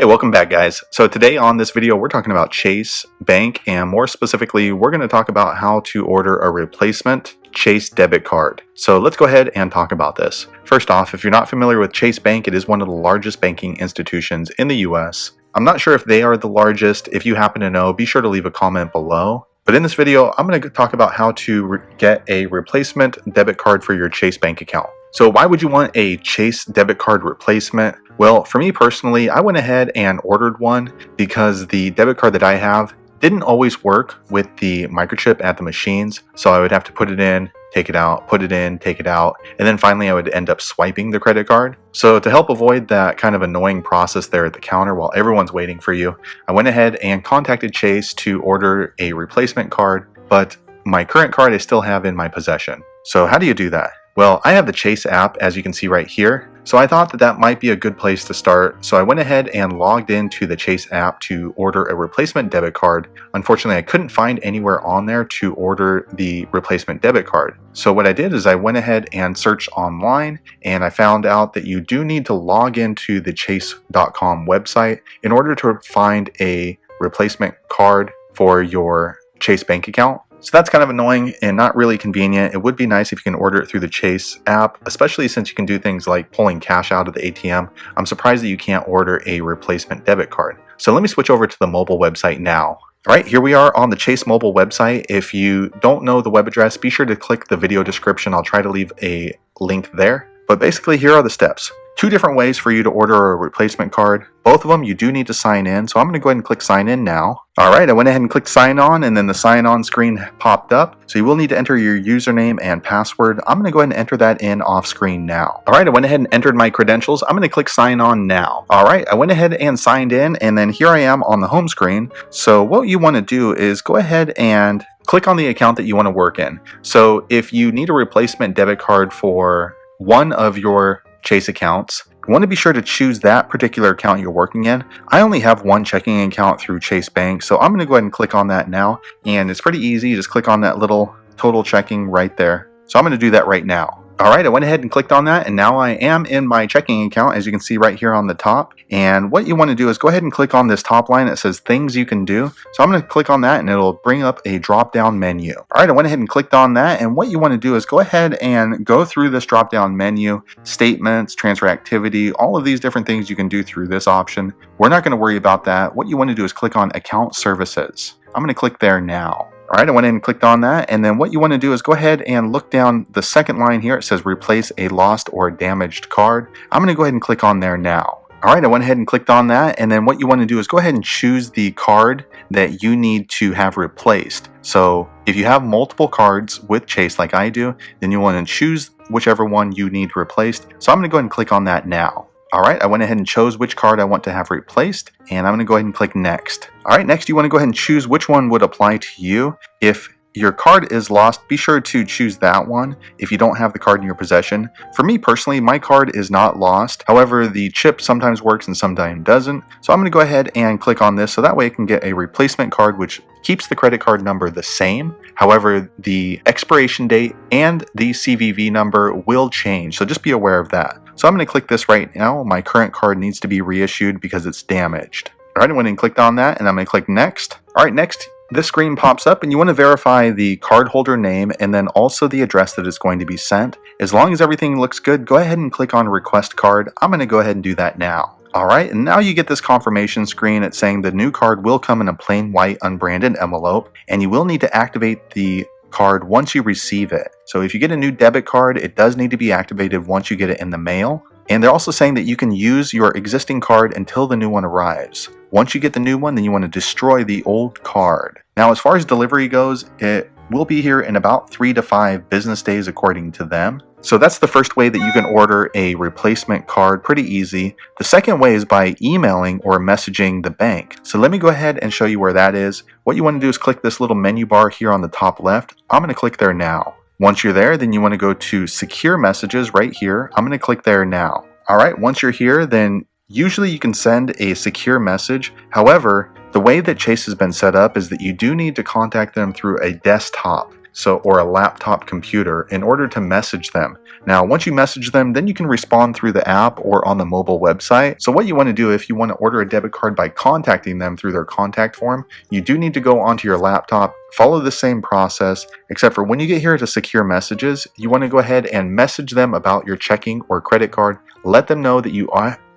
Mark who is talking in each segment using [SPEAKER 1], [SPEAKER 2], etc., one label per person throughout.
[SPEAKER 1] Welcome back, guys. So today on this video, we're talking about Chase Bank, and more specifically, we're going to talk about how to order a replacement Chase debit card. So let's go ahead and talk about this. First off, if you're not familiar with Chase Bank, it is one of the largest banking institutions in the US. I'm not sure if they are the largest. If you happen to know, be sure to leave a comment below. But in this video, I'm going to talk about how to get a replacement debit card for your Chase Bank account. So why would you want a Chase debit card replacement? Well, for me personally, I went ahead and ordered one because the debit card that I have didn't always work with the microchip at the machines. So I would have to put it in, take it out, put it in, take it out, and then finally I would end up swiping the credit card. So to help avoid that kind of annoying process there at the counter while everyone's waiting for you, I went ahead and contacted Chase to order a replacement card, but my current card I still have in my possession. So how do you do that? Well, I have the Chase app, as you can see right here, so I thought that might be a good place to start. So I went ahead and logged into the Chase app to order a replacement debit card. Unfortunately, I couldn't find anywhere on there to order the replacement debit card. So what I did is I went ahead and searched online, and I found out that you do need to log into the chase.com website in order to find a replacement card for your Chase Bank account. So that's kind of annoying and not really convenient. It would be nice if you can order it through the Chase app, especially since you can do things like pulling cash out of the ATM. I'm surprised that you can't order a replacement debit card. So let me switch over to the mobile website now. All right, here we are on the Chase mobile website. If you don't know the web address, be sure to click the video description. I'll try to leave a link there. But basically, here are the steps. Two different ways for you to order a replacement card. Both of them, you do need to sign in. So I'm going to go ahead and click sign in now. All right, I went ahead and clicked sign on, and then the sign on screen popped up. So you will need to enter your username and password. I'm going to go ahead and enter that in off screen now. All right, I went ahead and entered my credentials. I'm going to click sign on now. All right, I went ahead and signed in, and then here I am on the home screen. So what you want to do is go ahead and click on the account that you want to work in. So if you need a replacement debit card for one of your Chase accounts, you want to be sure to choose that particular account you're working in. I only have one checking account through Chase Bank, so I'm going to go ahead and click on that now. And it's pretty easy. Just click on that little total checking right there. So I'm going to do that right now. All right, I went ahead and clicked on that, and now I am in my checking account, as you can see right here on the top. And what you want to do is go ahead and click on this top line that says things you can do. So I'm going to click on that, and it'll bring up a drop-down menu. All right, I went ahead and clicked on that, and what you want to do is go ahead and go through this drop-down menu, statements, transfer activity, all of these different things you can do through this option. We're not going to worry about that. What you want to do is click on account services. I'm going to click there now. All right, I went in and clicked on that, and then what you want to do is go ahead and look down the second line here. It says replace a lost or damaged card. I'm going to go ahead and click on there now. All right, I went ahead and clicked on that, and then what you want to do is go ahead and choose the card that you need to have replaced. So if you have multiple cards with Chase like I do, then you want to choose whichever one you need replaced. So I'm going to go ahead and click on that now. All right, I went ahead and chose which card I want to have replaced, and I'm going to go ahead and click next. All right, next you want to go ahead and choose which one would apply to you. If your card is lost, be sure to choose that one if you don't have the card in your possession. For me personally, my card is not lost. However, the chip sometimes works and sometimes doesn't. So I'm going to go ahead and click on this so that way I can get a replacement card which keeps the credit card number the same. However, the expiration date and the CVV number will change. So just be aware of that. So I'm going to click this right now. My current card needs to be reissued because it's damaged. All right, I went and clicked on that, and I'm going to click next. All right, next, this screen pops up, and you want to verify the cardholder name and then also the address that it's going to be sent. As long as everything looks good, go ahead and click on request card. I'm going to go ahead and do that now. All right, and now you get this confirmation screen. It's saying the new card will come in a plain white unbranded envelope, and you will need to activate the card once you receive it. So if you get a new debit card, it does need to be activated once you get it in the mail. And they're also saying that you can use your existing card until the new one arrives. Once you get the new one, then you want to destroy the old card. Now, as far as delivery goes, it will be here in about 3 to 5 business days according to them. So that's the first way that you can order a replacement card, pretty easy. The second way is by emailing or messaging the bank. So let me go ahead and show you where that is. What you want to do is click this little menu bar here on the top left. I'm going to click there now. Once you're there, then you want to go to secure messages right here. I'm going to click there now. All right, once you're here, then usually you can send a secure message. However, the way that Chase has been set up is that you do need to contact them through a desktop. or a laptop computer in order to message them. Now, once you message them, then you can respond through the app or on the mobile website. So what you want to do if you want to order a debit card by contacting them through their contact form, you do need to go onto your laptop, follow the same process, except for when you get here to secure messages, you want to go ahead and message them about your checking or credit card. Let them know that you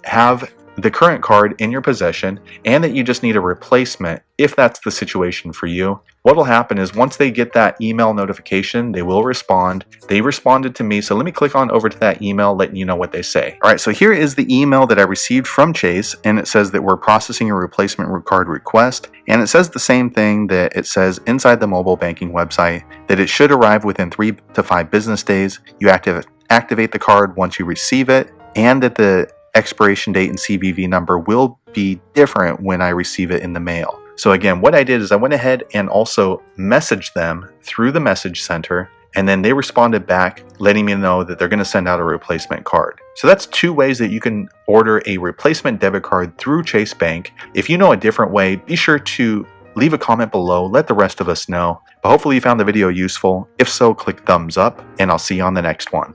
[SPEAKER 1] have the current card in your possession and that you just need a replacement if that's the situation for you. What will happen is once they get that email notification, they will respond. They responded to me, so let me click on over to that email, letting you know what they say. All right, so here is the email that I received from Chase, and it says that we're processing a replacement card request, and it says the same thing that it says inside the mobile banking website, that it should arrive within 3 to 5 business days. You activate the card once you receive it, and that the expiration date and CVV number will be different when I receive it in the mail. So again, what I did is I went ahead and also messaged them through the message center, and then they responded back letting me know that they're going to send out a replacement card. So that's 2 ways that you can order a replacement debit card through Chase Bank. If you know a different way, be sure to leave a comment below, let the rest of us know. But hopefully you found the video useful. If so, click thumbs up, and I'll see you on the next one.